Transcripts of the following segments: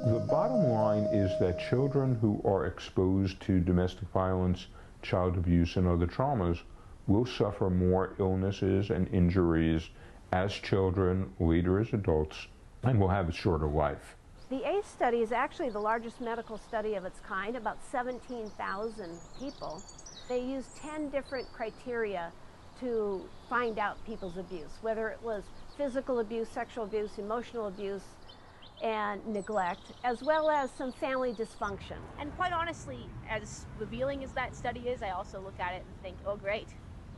The bottom line is that children who are exposed to domestic violence, child abuse, and other traumas will suffer more illnesses and injuries as children, later as adults, and will have a shorter life. The ACE study is actually the largest medical study of its kind, about 17,000 people. They used 10 different criteria to find out people's abuse, whether it was physical abuse, sexual abuse, emotional abuse, and neglect, as well as some family dysfunction. And quite honestly, as revealing as that study is, I also look at it and think, oh great,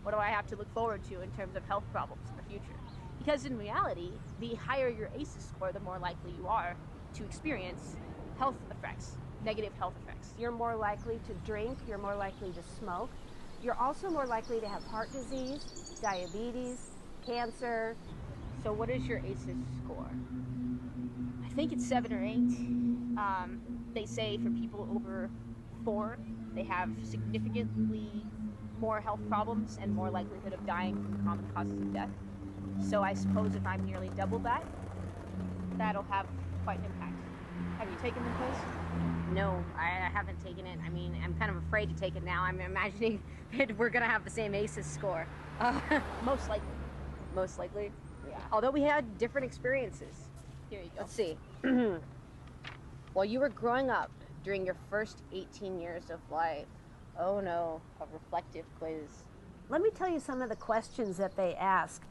what do I have to look forward to in terms of health problems in the future? Because in reality, the higher your ACEs score, the more likely you are to experience health effects, negative health effects. You're more likely to drink, you're more likely to smoke, you're also more likely to have heart disease, diabetes, cancer. So what is your ACEs score? I think it's 7 or 8. They say for people over 4, they have significantly more health problems and more likelihood of dying from common causes of death. So I suppose if I'm nearly double that, that'll have quite an impact. Have you taken the quiz? No, I haven't taken it. I mean, I'm kind of afraid to take it now. I'm imagining that we're going to have the same ACEs score. Most likely. Most likely? Yeah. Although we had different experiences. Here you go. Let's see. While you were growing up during your first 18 years of life, oh no, a reflective quiz. Let me tell you some of the questions that they ask.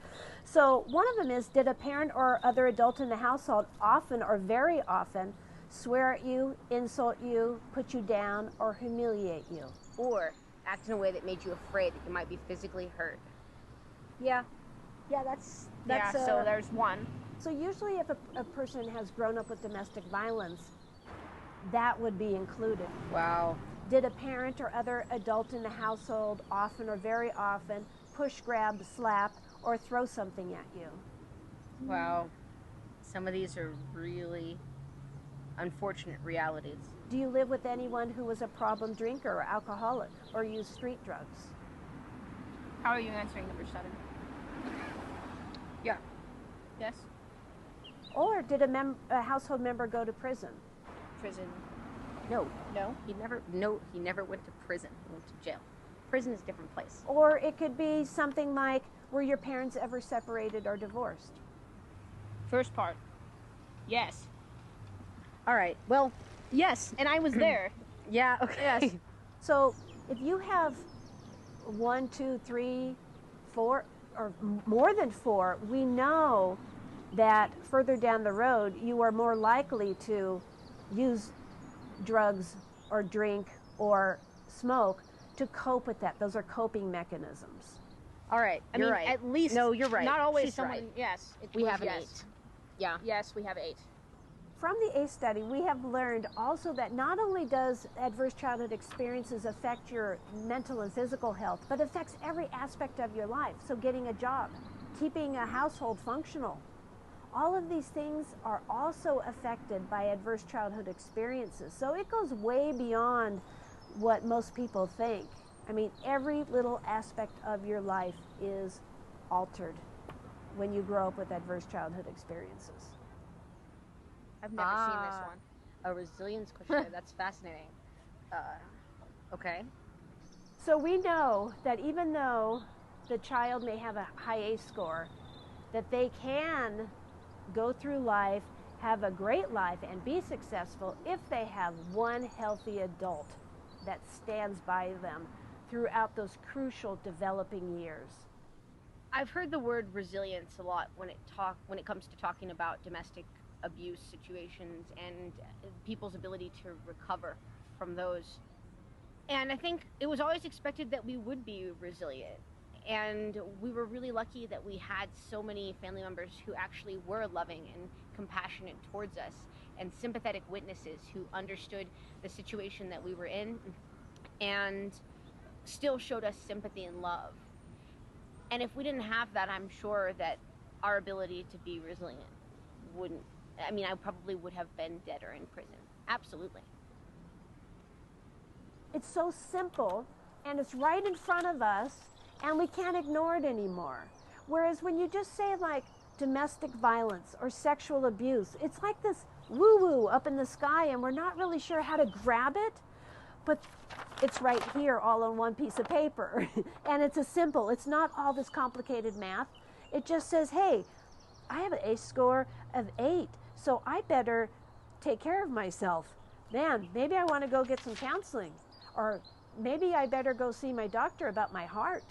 So one of them is, did a parent or other adult in the household often or very often swear at you, insult you, put you down, or humiliate you? Or act in a way that made you afraid that you might be physically hurt? Yeah. Yeah, that's so there's one. So usually if a person has grown up with domestic violence, that would be included. Wow. Did a parent or other adult in the household often or very often push, grab, slap, or throw something at you? Wow. Some of these are really unfortunate realities. Do you live with anyone who was a problem drinker or alcoholic or used street drugs? How are you answering number 7? Yeah. Yes? Or did a household member go to prison? Prison. No. No? He never went to prison. He went to jail. Prison is a different place. Or it could be something like, were your parents ever separated or divorced? First part. Yes. All right. Well, Yes, and I was there. yeah, okay. Yes. So if you have 1, 2, 3, 4, or more than 4, we know that further down the road you are more likely to use drugs or drink or smoke to cope with that. Those are coping mechanisms. All right. I You're mean, right. at least. No, you're right. Not always She's someone. right. Yes. We was have an yes. 8. Yeah. Yes, we have 8. From the ACE study, we have learned also that not only does adverse childhood experiences affect your mental and physical health, but affects every aspect of your life. So getting a job, keeping a household functional, all of these things are also affected by adverse childhood experiences. So it goes way beyond what most people think. I mean, every little aspect of your life is altered when you grow up with adverse childhood experiences. I've never seen this one. A resilience questionnaire. That's fascinating. Okay. So we know that even though the child may have a high ACE score, that they can go through life, have a great life, and be successful if they have one healthy adult that stands by them throughout those crucial developing years. I've heard the word resilience a lot when it comes to talking about domestic abuse situations and people's ability to recover from those. And I think it was always expected that we would be resilient. And we were really lucky that we had so many family members who actually were loving and compassionate towards us and sympathetic witnesses who understood the situation that we were in and still showed us sympathy and love. And if we didn't have that, I'm sure that our ability to be resilient wouldn't, I mean, I probably would have been dead or in prison. Absolutely. It's so simple, and it's right in front of us, and we can't ignore it anymore. Whereas when you just say like domestic violence or sexual abuse, it's like this woo-woo up in the sky and we're not really sure how to grab it, but it's right here all on one piece of paper. And it's it's not all this complicated math. It just says, hey, I have an ACE score of 8, so I better take care of myself. Man, maybe I want to go get some counseling, or maybe I better go see my doctor about my heart.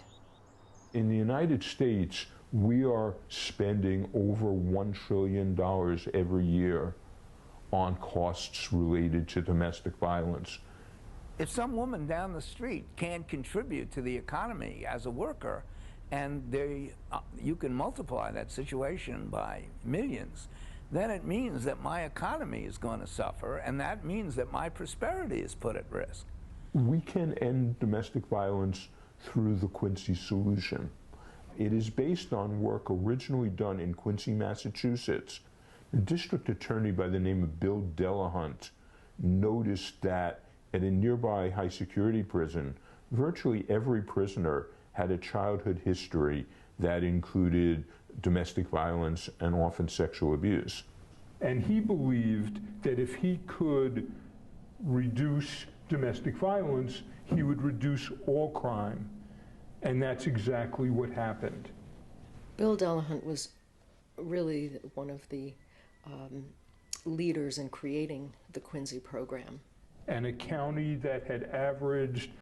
In the United States, we are spending over $1 trillion every year on costs related to domestic violence. If some woman down the street can't contribute to the economy as a worker, and you can multiply that situation by millions, then it means that my economy is going to suffer, and that means that my prosperity is put at risk. We can end domestic violence through the Quincy solution. It is based on work originally done in Quincy, Massachusetts. A district attorney by the name of Bill Delahunt noticed that at a nearby high security prison, virtually every prisoner had a childhood history that included domestic violence and often sexual abuse. And he believed that if he could reduce domestic violence, he would reduce all crime. And that's exactly what happened. Bill Delahunt was really one of the leaders in creating the Quincy program. And a county that had averaged